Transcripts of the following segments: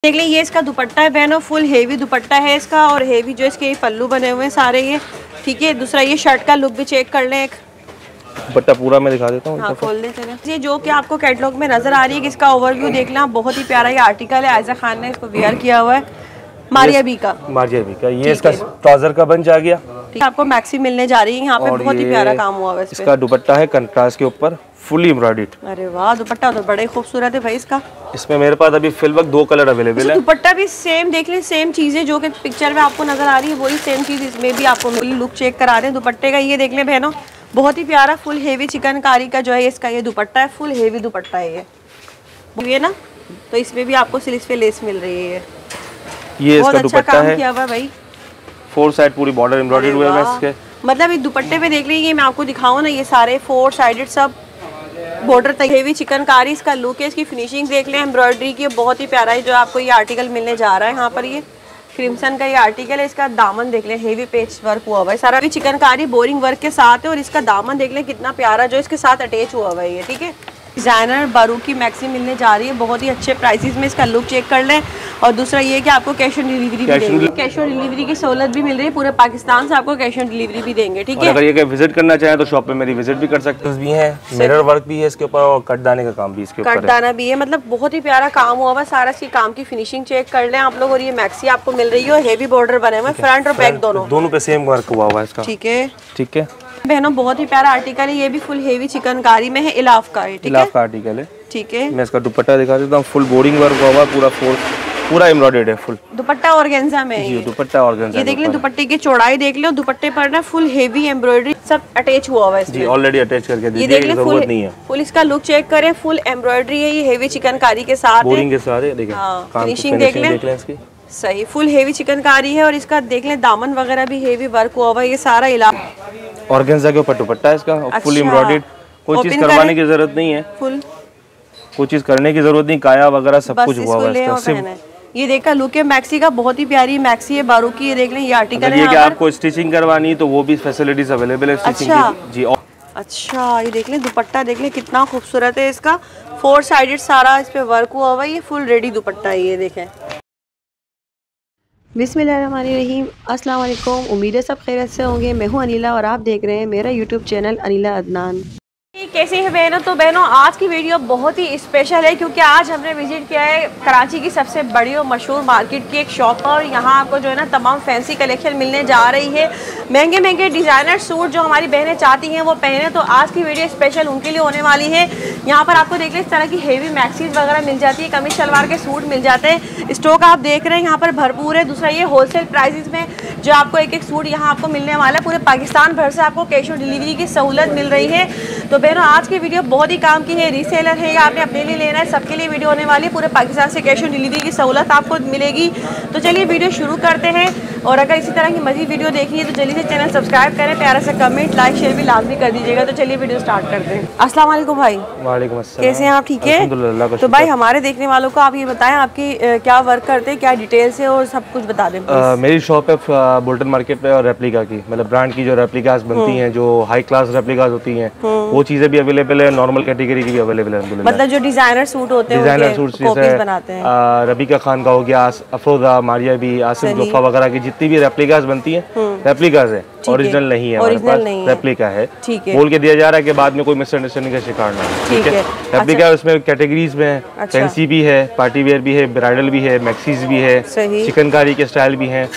देख लें ये इसका दुपट्टा है बहनों, फुल हेवी दुपट्टा है इसका और हेवी जो इसके पल्लू बने हुए हैं सारे ये, ठीक है। दूसरा ये शर्ट का लुक भी चेक कर लें, एक दुपट्टा पूरा मैं दिखा देता हूँ। हाँ, खोल देते हैं। ये जो कि आपको कैटलॉग में नजर आ रही है, इसका ओवरव्यू देख लें, बहुत ही प्यारा ये आर्टिकल है। आयजा खान ने इसको वेयर किया हुआ है, मारिया बी का। ये इसका ट्राउजर का बंच आ गया, आपको मैक्सी मिलने जा रही है यहाँ पे, बहुत ही प्यारा काम हुआ है। इसका दुपट्टा है कंट्रास्ट के ऊपर फुली एम्ब्रॉयडर्ड। अरे वाह, दुपट्टा तो बड़े खूबसूरत है भाई इसका। इसमें मेरे पास अभी फिल वक्त 2 कलर अवेलेबल है। दुपट्टा भी सेम देख लें, सेम चीजें जो कि पिक्चर में आपको नजर आ रही है वही सेम चीज इसमें भी आपको मिली। लुक चेक करा रहे हैं दुपट्टे का, ये देख लें बहनों, बहुत ही प्यारा फुल हेवी चिकनकारी का जो है इसका ये दुपट्टा है, फुल हेवी दुपट्टा है ये ना। तो इसमें भी आपको सिल्क पे लेस मिल रही है, ये बहुत इसका अच्छा काम है। किया हुआ भाई, 4 साइड पूरी बॉर्डर एम्ब्रॉयडर्ड हुए हैं इसके। मतलब इस दुपट्टे पे देख लीजिए, मैं आपको दिखाऊं ना, ये सारे 4 साइडेड सब बॉर्डर तक हेवी चिकनकारी इसका लुक है। इसकी फिनिशिंग देख लें एम्ब्रॉयडरी की, बहुत ही प्यारा है जो आपको ये आर्टिकल मिलने जा रहा है। यहाँ पर ये क्रिम्सन का ये आर्टिकल है, इसका दामन देख लें, हेवी पेच वर्क हुआ हुआ है, सारा भी चिकनकारी बोरिंग वर्क के साथ है। और इसका दामन देख लें कितना प्यारा जो इसके साथ अटैच हुआ हुआ है ये, ठीक है। डिजाइनर बारूकी मैक्सी मिलने जा रही है, बहुत ही अच्छे प्राइसेस में। इसका लुक चेक कर लें। और दूसरा ये कि आपको कैश ऑन डिलीवरी भी देंगे, कैश ऑन डिलीवरी की सहूलत भी मिल रही है, पूरे पाकिस्तान से आपको कैश ऑन डिलीवरी भी देंगे, ठीक है। अगर ये विजिट करना चाहें तो शॉप पे मेरी विजिट भी कर सकते हैं। मिरर वर्क भी है इसके ऊपर और कटदाने का काम भी इसके ऊपर, कटदाना भी है, मतलब बहुत ही प्यारा काम हुआ हुआ सारा। इसकी काम की फिनिशिंग चेक कर लें आप लोग। और ये मैक्सी आपको मिल रही है, हेवी बॉर्डर बने हुए फ्रंट और बैक दोनों पे सेम वर्क हुआ हुआ है इसका, ठीक है। ठीक है बहनों, बहुत ही प्यारा आर्टिकल है, ये भी फुल हेवी चिकनकारी में है, इलाफ का है, ठीक है। इलाफ का आर्टिकल है, ठीक है। मैं इसका दुपट्टा दिखा देता हूँ, फुल बोरिंग वर्क हुआ हुआ, पूरा एम्ब्रॉयडर्ड है फुल। दुपट्टा ऑर्गेन्जा में है, दुपट्टा ऑर्गेन्जा। ये देख लें, दुपट्टे की चौड़ाई देख लो, दुपट्टे पर ना फुल हेवी एम्ब्रॉयडरी सब अटैच हुआ हुआ है इसमें। जी ऑलरेडी अटैच करके ये देख लें, फुल इसका लुक चेक करें, फुल एम्ब्रॉयडरी है, ये हेवी चिकनकारी के साथ बोरिंग के साथ है, देखिए फिनिशिंग देख लें इसकी, सही फुल हेवी चिकनकारी है। और इसका देख लें दामन वगैरह भी हेवी वर्क हुआ हुआ है, ये सारा इलाका ऑर्गेन्जा के ऊपर दुपट्टा है इसका, फुल एम्ब्रॉयडर्ड। कोई चीज करवाने की जरूरत नहीं है, फुल कोई चीज करने की जरूरत नहीं, काया वगैरह सब कुछ हुआ हुआ है इसका। ये देखा लुक है मैक्सी का, बहुत ही प्यारी मैक्सी है बारूकी। ये देख लें, ये आर्टिकल है। ये आपको स्टिचिंग करवानी तो वो भी फैसिलिटीज अवेलेबल है स्टिचिंग की जी। अच्छा, ये देख लें दुपट्टा देख लें कितना खूबसूरत है इसका, 4 साइडेड सारा इस पे वर्क हुआ हुआ है, ये फुल रेडी दुपट्टा है, ये देखें। बिस्मिल्लाहिर्रहमानिर्रहीम, अस्सलाम वालेकुम, उम्मीद है सब खैरियत से होंगे। मैं हूं अनिला और आप देख रहे हैं मेरा यूट्यूब चैनल अनिला अदनान। कैसे हैं बहनों? तो बहनों आज की वीडियो बहुत ही स्पेशल है क्योंकि आज हमने विजिट किया है कराची की सबसे बड़ी और मशहूर मार्केट की एक शॉप पर। यहाँ आपको जो है ना तमाम फैंसी कलेक्शन मिलने जा रही है, महंगे महंगे डिज़ाइनर सूट जो हमारी बहनें चाहती हैं वो पहने। तो आज की वीडियो स्पेशल उनके लिए होने वाली है। यहाँ पर आपको देख लें इस तरह की हेवी मैक्सीज वगैरह मिल जाती है, कमीज शलवार के सूट मिल जाते हैं। स्टॉक आप देख रहे हैं यहाँ पर भरपूर है। दूसरा ये होलसेल प्राइसेस में जो आपको एक एक सूट यहाँ आपको मिलने वाला है, पूरे पाकिस्तान भर से आपको कैश ऑन डिलीवरी की सहूलत मिल रही है। तो बहनों आज की वीडियो बहुत ही काम की है, रीसेलर है या आपने अपने लिए लेना है, सबके लिए वीडियो होने वाली है। पूरे पाकिस्तान से कैश ऑन डिलीवरी की सहूलत आपको मिलेगी। तो चलिए वीडियो शुरू करते हैं। और अगर इसी तरह की मज़ीद वीडियो देखनी है तो जल्दी से चैनल सब्सक्राइब करें, प्यारा सा कमेंट लाइक शेयर भी लाजमी कर दीजिएगा। तो चलिए वीडियो स्टार्ट करते हैं। अस्सलाम वालेकुम भाई। वालेकुम अस्सलाम, कैसे हैं आप? ठीक है। तो भाई हमारे देखने वालों को आप ये बताएं आपकी क्या वर्क करते हैं, क्या डिटेल से और सब कुछ बता दें। मेरी शॉप है बुल्टन मार्केट पे और रेप्लिका की, मतलब ब्रांड की जो रेप्लिकास बनती हैं, जो हाई क्लास रेप्लिकास होती हैं वो चीजें भी अवेलेबल है, नॉर्मल कैटेगरी की भी अवेलेबल है। मतलब जो डिजाइनर सूट होते हैं, डिजाइनर सूट बनाते हैं, रबीका खान का हो गया, अफरोजा, मारिया भी, आसिफ जोफा वगैरह की जितनी भी रेप्लिकास बनती हैं, रेप्लिकास है, ओरिजिनल नहीं है, ओरिजिनल नहीं है, रेप्लिका है। बोल के दिया जा रहा है कि बाद में कोई मिसअंडरस्टैंडिंग का शिकार ना हो। ठीक है। रेप्लिका उसमें कैटेगरीज में है, फैंसी भी है, पार्टी वेयर भी है, ब्राइडल भी है, मैक्सीज भी है, चिकनकारी के स्टाइल भी है।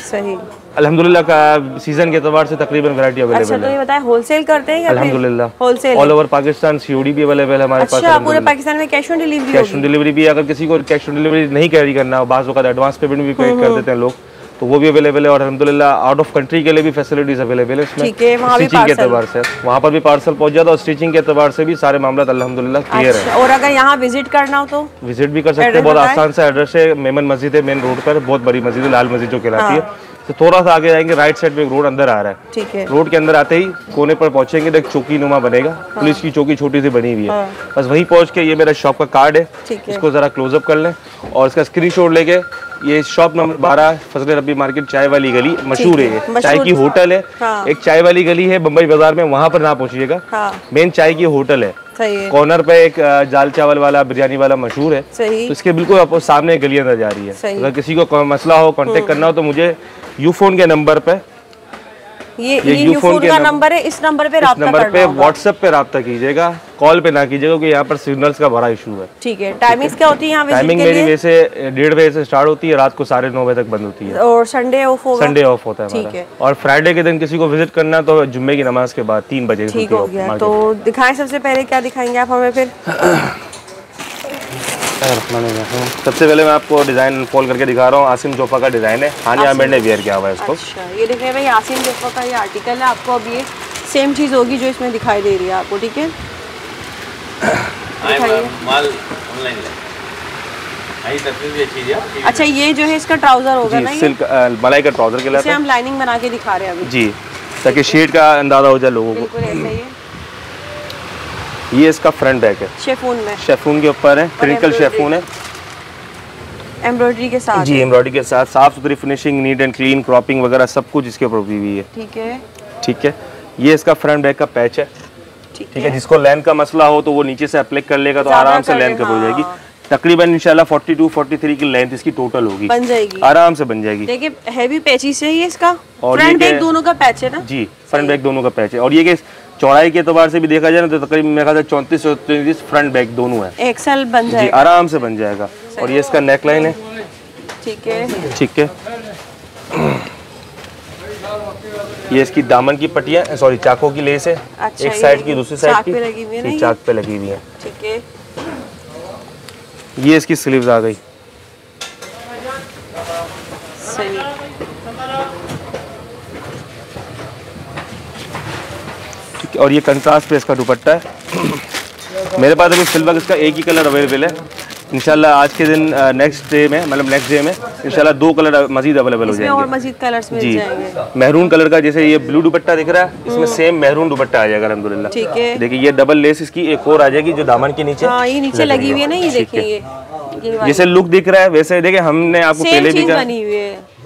अल्हम्दुलिल्लाह का सीजन के एतबार से तकरीबन वैरायटी अवेलेबल है। तो ये बताएं होलसेल करते हैं या अल्हम्दुलिल्लाह wholesale all over Pakistan, COD भी अवेलेबल है हमारे पास। पूरे पाकिस्तान में cash on delivery? Cash on delivery भी, अगर किसी को कैश ऑन डिलीवरी नहीं कैरी करना हो, बाज़ वक़्त एडवांस पेमेंट भी पे कर देते हैं लोग, तो वो भी अवेलेबल है। और अल्हम्दुलिल्लाह आउट ऑफ कंट्री के लिए भी फैसिलिटीज अवेलेबल है इसमें। स्टिचिंग के एतबार से वहाँ पर भी पार्सल पहुँच जाता है और स्टिचिंग के एतबार से भी सारे मामला अल्हम्दुलिल्लाह क्लियर है। और अगर यहाँ विजिट करना हो तो विजिट भी कर सकते हैं, बहुत आसान सा एड्रेस है। मेमन मस्जिद है मेन रोड पर, बहुत बड़ी मस्जिद है, लाल मस्जिद जो कहलाती है। तो थोड़ा सा आगे जाएंगे, राइट साइड में एक रोड अंदर आ रहा है। ठीक है। रोड के अंदर आते ही कोने पर पहुंचेंगे तो एक चौकी नुमा बनेगा, पुलिस की चौकी छोटी सी बनी हुई है, बस वहीं पहुंच के ये मेरा शॉप का कार्ड है, इसको जरा क्लोजअप कर लें और इसका स्क्रीनशॉट लेके, ये शॉप नंबर 12 फजल रब्बी मार्केट, चाय वाली गली मशहूर है, ये चाय की होटल है। एक चाय वाली गली है बम्बई बाजार में, वहाँ पर ना पहुंचिएगा, मेन चाय की होटल है, सही है। कॉर्नर पे एक दाल चावल वाला बिरयानी वाला मशहूर है। सही। तो इसके बिल्कुल आपको सामने गली अंदर जा रही है। अगर किसी को मसला हो, कांटेक्ट करना हो तो मुझे यूफोन के नंबर पे, ये यूफोन का नंबर है, इस नंबर पे राब्ता करना होगा। व्हाट्सएप पे राब्ता कीजिएगा, कॉल पे ना कीजिएगा क्योंकि यहाँ पर सिग्नल्स का बड़ा इशू है। ठीक है। टाइमिंग्स क्या होती है यहाँ? टाइमिंग मेरी वैसे 1:30 बजे से स्टार्ट होती है, रात को 9:30 बजे तक बंद होती है। और संडे ऑफ होगा? संडे ऑफ होता है हमारा। और फ्राइडे के दिन किसी को विजिट करना तो जुम्मे की नमाज के बाद 3 बजे। ठीक हो गया। तो दिखाएं, सबसे पहले क्या दिखाएंगे आप हमें फिर? सबसे पहले मैं आपको डिजाइन अनफोल्ड करके दिखा रहा हूँ। आसिम जोफा का डिजाइन है, हानिया आमिर ने वेयर किया हुआ है इसको। अच्छा, ये देखिए भाई, आसिम जोफा का ये आर्टिकल है। आपको अब ये सेम चीज होगी जो इसमें दिखाई दे रही है आपको। ठीक है, माल ऑनलाइन है। अच्छा, ये जो है इसका ट्राउजर होगा ना, सिल्क मलाई का ट्राउजर कहलाता है। हम लाइनिंग बना के दिखा रहे हैं अभी जी, ताकि शेड का अंदाजा हो जाए लोगों को। बिल्कुल ऐसा ही है। ये इसका फ्रंट बैक है, शेफून में, शेफून के ऊपर है, क्रिंकल शेफून है, एम्ब्रॉयडरी के साथ। जी, एम्ब्रॉयडरी के साथ, साफ सुथरी finishing, neat and clean, cropping वगैरह सब कुछ इसके ऊपर हुई है। ठीक है, ठीक है। ये इसका फ्रंट बैक का पैच है। ठीक है। जिसको लेंथ का मसला हो तो वो नीचे से अप्लाई कर लेगा तो आराम से लेंथ कवर हो जाएगी। तकरीबन इंशाल्लाह 42-43 की लेंथ इसकी टोटल होगी, बन जाएगी, आराम से बन जाएगी। देखिए हैवी पैचेस है ये इसका, फ्रंट बैक दोनों का पैच है ना? जी, फ्रंट बैक दोनों का पैच है। और ये कि चौड़ाई के एतबार से भी देखा जाए ना तो तकरीबन मेरे ख्याल से 34-34 फ्रंट बैक दोनों है। एक्सेल बन जाएगा, जी, आराम से बन जाएगा। और ये इसका नेक लाइन है। ठीक है, ठीक है। ये इसकी दामन की पट्टियां, सॉरी चाकों की लेस है। अच्छा, एक साइड की, दूसरी साइड की चाक पे लगी हुई है। ठीक है। ये इसकी स्लीव्स आ गई। सही। ठीक है। और ये कंट्रास्ट पे इसका दुपट्टा है। मेरे पास अभी फिलहाल इसका एक ही कलर अवेलेबल है। इंशाल्लाह आज के दिन नेक्स्ट डे में, मतलब नेक्स्ट डे में इंशाल्लाह 2 कलर मजीद अवेलेबल हो जाएंगे। और मजीद कलर्स मिल जाएंगे। महरून कलर का, जैसे ये ब्लू दुपट्टा दिख रहा है, इसमें सेम महरून दुपट्टा आ जाएगा अल्हम्दुलिल्लाह। ठीक है। देखिए ये डबल लेस इसकी एक और आ जाएगी जो दामन के नीचे, ये नीचे लगी हुई है ना, ये देखिए जैसे लुक दिख रहा है वैसे। देखिए हमने आपको पहले भी कहा,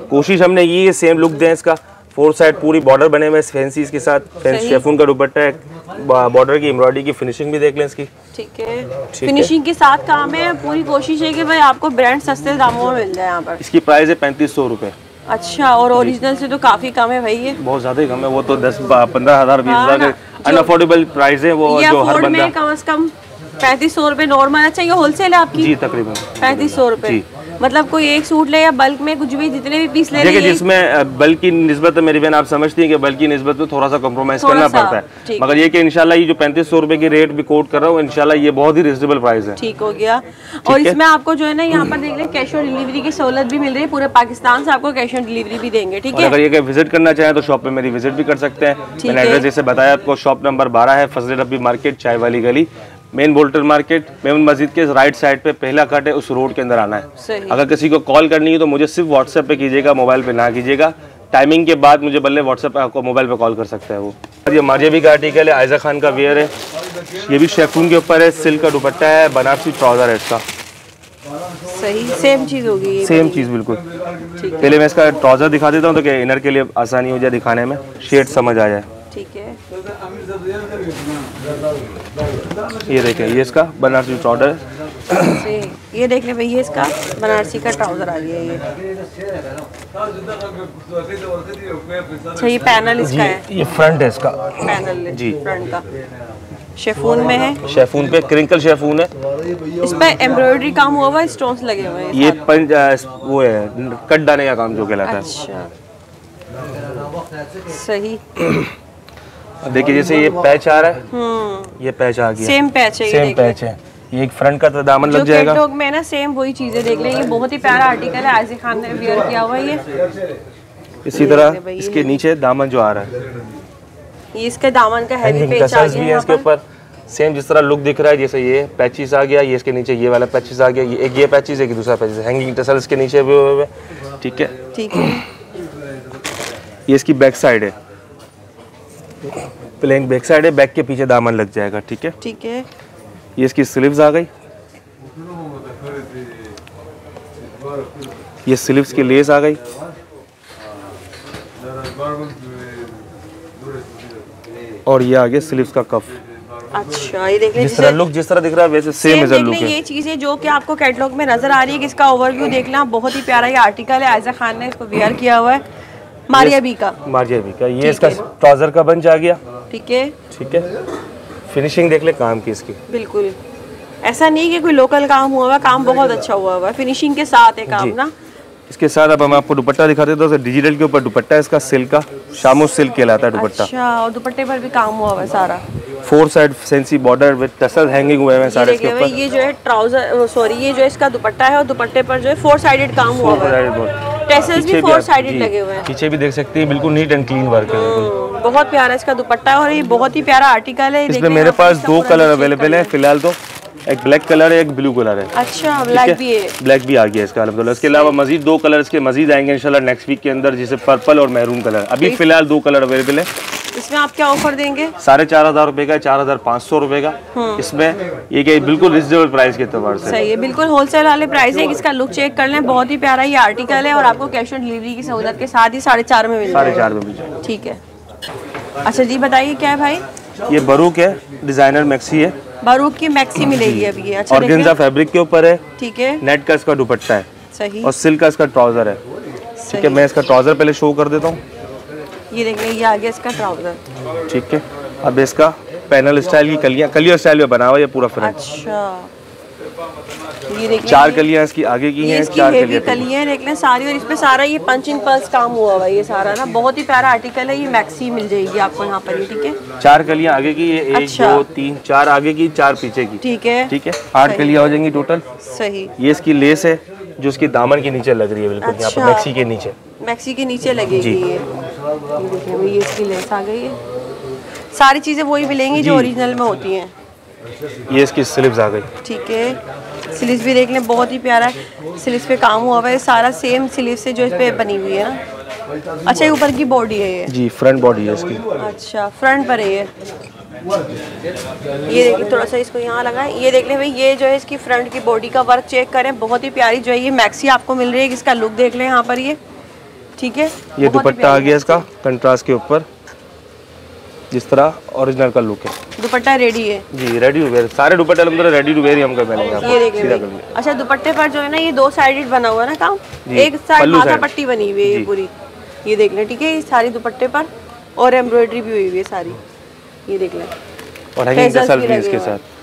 कोशिश हमने की है सेम लुक दें इसका। 4 साइड पूरी बॉर्डर बने हुए फैंसी के साथ, फैंसी शेफून का दुपट्टा है, बॉर्डर की एम्ब्रॉयडरी की फिनिशिंग भी देख लें इसकी। ठीक है, फिनिशिंग के साथ काम है। पूरी कोशिश है कि भाई आपको ब्रांड सस्ते दामों में मिल जाए यहाँ पर। इसकी प्राइस है 3500 रुपए। अच्छा, और ओरिजिनल से तो काफी कम है भाई, ये बहुत ज्यादा ही कम है। वो तो 10-15 हज़ार 20 हज़ार अनअफोर्डेबल प्राइस है वो, जो हर बंदा कम से कम 3500 रुपए नॉर्मल। अच्छा, ये होलसेल है आपकी? जी, तकरीबन 3500 रुपए। मतलब कोई एक सूट ले या बल्क में कुछ भी, जितने भी पीस ले देखिए जिसमें बल्क की निस्बत मेरी बहन आप समझती हैं कि बल्क की निस्बत में थोड़ा सा कॉम्प्रोमाइज करना पड़ता है, मगर ये कि इंशाल्लाह ये जो 3500 रुपए की रेट भी कोट कर रहा हूँ, इंशाल्लाह ये बहुत ही रिजनेबल प्राइस है। ठीक हो गया। और इसमें आपको जो है ना यहाँ पर देख लें कैश ऑन डिलीवरी की सहूलत भी मिल रही है। पूरे पाकिस्तान से आपको कैश ऑन डिलीवरी भी देंगे। ठीक है, अगर ये विजिट करना चाहें तो शॉप पे मेरी विजिट भी कर सकते हैं। मैंने एड्रेस जैसे बताया आपको, शॉप नंबर 12 है, फजल रब्बी मार्केट, चाय वाली गली, मेन बोल्टर मार्केट, मेमन मस्जिद के राइट साइड पे पहला कट है, उस रोड के अंदर आना है। अगर किसी को कॉल करनी है तो मुझे सिर्फ व्हाट्सएप पे कीजिएगा, मोबाइल पे ना कीजिएगा। टाइमिंग के बाद मुझे बल्ले व्हाट्सएप पे आपको मोबाइल पे कॉल कर सकता है वो। ये मार्जेबी का आर्टिकल है, आयजा खान का वेयर है। ये भी शेफून के ऊपर है, सिल्क का दुपट्टा है, बनारसी ट्राउजर है इसका। सही, सेम चीज होगी, सेम चीज बिल्कुल। पहले मैं इसका ट्राउजर दिखा देता हूँ तो क्या इनर के लिए आसानी हो जाए दिखाने में, शेड समझ आ जाए। ठीक है, ये देखें, ये इसका बनारसी ट्राउजर है। ये देख ले भाई, ये इसका बनारसी का ट्राउजर आ गया ये। अच्छा, ये पैनल इसका है, ये फ्रंट है इसका पैनल है जी, फ्रंट का। शेफून में है, शेफून पे क्रिंकल शेफून है। इस पे एम्ब्रॉयडरी काम हुआ हुआ है, स्टोन्स लगे हुए हैं। ये वो है कट डालने का काम जो कहलाता है। अच्छा, सही। देखिए जैसे ये पैच आ रहा है, ये पैच आ गया, सेम पैच है, सेम पैच है। ये एक फ्रंट का दामन लग जाएगा। जो में ना सेम वही चीजें देख लें। ये बहुत ही प्यारा आर्टिकल है, आयजा खान ने वेयर किया हुआ है ये। इसी तरह इसके नीचे दामन जो आ रहा है, ये इसके दामन का हैवी पेच आ गया है इसके ऊपर। सेम जिस तरह लुक दिख रहा है, जैसे ये पैचेस आ गया, ये इसके नीचे ये वाला पैचेस आ गया, ये एक ये पैचेस है कि दूसरा पैचेस, हैंगिंग टसल्स के नीचे भी हुए हुए। ठीक है, ठीक है। ये इसकी बैक साइड है, प्लेन बैक साइड है, बैक के पीछे दामन लग जाएगा। ठीक है, ठीक है। ये इसकी स्लीव्स आ गई, ये स्लीव्स की लेस आ गई। और ये आ गया स्लीव्स का कफ। अच्छा, ये देखिए जिस तरह लुक जिस तरह दिख रहा है वैसे सेम इज लुक है। ये चीजें जो कि आपको कैटलॉग में नजर आ रही है, इसका ओवरव्यू देख लें, बहुत ही प्यारा ये आर्टिकल है। आयजा खान ने इसको वेयर किया हुआ है, मारिया बी का। ये इसका ट्राउजर का बंच आ गया। ठीक है, ठीक है। फिनिशिंग देख ले काम की इसकी, बिल्कुल ऐसा नहीं कि कोई लोकल काम हुआ हुआ, काम बहुत अच्छा हुआ हुआ है, फिनिशिंग के साथ है काम ना। इसके साथ अब हम आपको दुपट्टा दिखाते हैं। तो डिजिटल के ऊपर दुपट्टा है इसका, सिल्क का, शामू सिल्क कहलाता है दुपट्टा। अच्छा, और दुपट्टे पर भी काम हुआ हुआ है सारा। 4 side fancy border with tussle hanging हुए हैं सारे इसके ऊपर। ये जो है ट्राउजर, सॉरी, ये जो इसका दुपट्टा है और दुपट्टे पर जो है 4 साइडेड काम हुआ हुआ है। टैसल्स भी 4 साइडेड लगे हुए हैं। पीछे भी देख सकते हैं, बिल्कुल नीट एंड क्लीन वर्क है। बहुत प्यारा इसका दुपट्टा है और ये बहुत ही प्यारा आर्टिकल है। इसमें मेरे पास 2 कलर अवेलेबल है फिलहाल, तो एक ब्लैक कलर है, एक ब्लू कलर है। अच्छा, ब्लैक भी है। ब्लैक भी आ गया इसका अल्हम्दुलिल्लाह। इसके अलावा मजीद 2 कलर इसके मजीद आएंगे इंशाल्लाह नेक्स्ट वीक के अंदर, जिसे पर्पल और मैरून कलर। अभी फिलहाल 2 कलर अवेलेबल है। इसमें आप क्या ऑफर देंगे? 4500 रुपए का, 4500 रुपए का। इसमें ये क्या बिल्कुल रिजनेबल प्राइस के एतबार से सही है, बिल्कुल होलसेल वाले प्राइस है। इसका लुक चेक कर लें, बहुत ही प्यारा ये आर्टिकल है और आपको कैश ऑन डिलीवरी की सहूलत के साथ ही 4.5 में मिल जाएगा। 4.5 में मिल जाएगा। ठीक है। अच्छा जी, बताइए क्या है भाई? ये बरूक है, डिजाइनर मैक्सी है। बरूक की मैक्सी मिलेगी अभी ये। अच्छा, ऑर्गेन्जा फैब्रिक के ऊपर है। ठीक है। नेट का इसका दुपट्टा है। सही। और सिल्क का इसका ट्राउजर है। ठीक है, मैं इसका ट्राउजर पहले शो कर देता हूँ। ये देख लें, ये आ गया इसका ट्राउजर। ठीक है। अब इसका पैनल स्टाइल की कलियां स्टाइल में बना हुआ है पूरा फ्रंट। अच्छा, ये देख लें, 4 कलियां इसकी आगे की हैं, 4 कलियां देख लें सारी, और इसमें सारा ये पंच इन पल्स काम हुआ हुआ है ये सारा ना। बहुत ही प्यारा आर्टिकल है ये, मैक्सी मिल जाएगी आपको यहाँ पर। ठीक है, 4 कलियां आगे की, ये 1 2 3 4 आगे की, 4 पीछे की। ठीक है, ठीक है। 8 कलियां हो जाएंगी टोटल। सही। ये इसकी लेस है जो इसकी दामन के नीचे लग रही है, बिल्कुल यहाँ पर मैक्सी के नीचे। मैक्सी के नीचे लगेगी ये। देखिए भाई, ये इसकी लेस आ गई है। सारी चीजें वही मिलेंगी जो ओरिजिनल में होती हैं। ये इसकी स्लीव्स आ गई। ठीक है, स्लीव्स भी देख लें, बहुत ही प्यारा स्लीव्स पे काम हुआ हुआ है सारा, सेम स्लीव्स से जो इस पे बनी हुई है ना। अच्छा, ये ऊपर की बॉडी है ये? जी, फ्रंट बॉडी है इसकी। अच्छा, फ्रंट पर है ये। ये देख लें, थोड़ा सा इसको यहाँ लगाएं। ये देख लें भाई, ये जो है इसकी फ्रंट की बॉडी का वर्क चेक करें, बहुत ही प्यारी जो है ये मैक्सी आपको मिल रही है। इसका लुक देख लें यहाँ पर ये। ठीक है, ये दुपट्टा आ गया इसका कंट्रास्ट के ऊपर, जिस तरह ओरिजिनल का लुक है। दुपट्टा रेडी है जी, रेडी टू वेयर। सारे दुपट्टे अलहमदुलिल्लाह रेडी टू वेयर ही हम कर पहनेंगे। ये देखिए। अच्छा, दुपट्टे पर जो है ना ये 2 साइडेड बना हुआ है ना काम, एक साइड माथा पट्टी बनी हुई है ये पूरी। ये देख लें। ठीक है, ये सारी दुपट्टे पर और एम्ब्रॉयडरी भी हुई हुई है सारी। ये देख लें, और हैंगिंग टसल भी इसके साथ।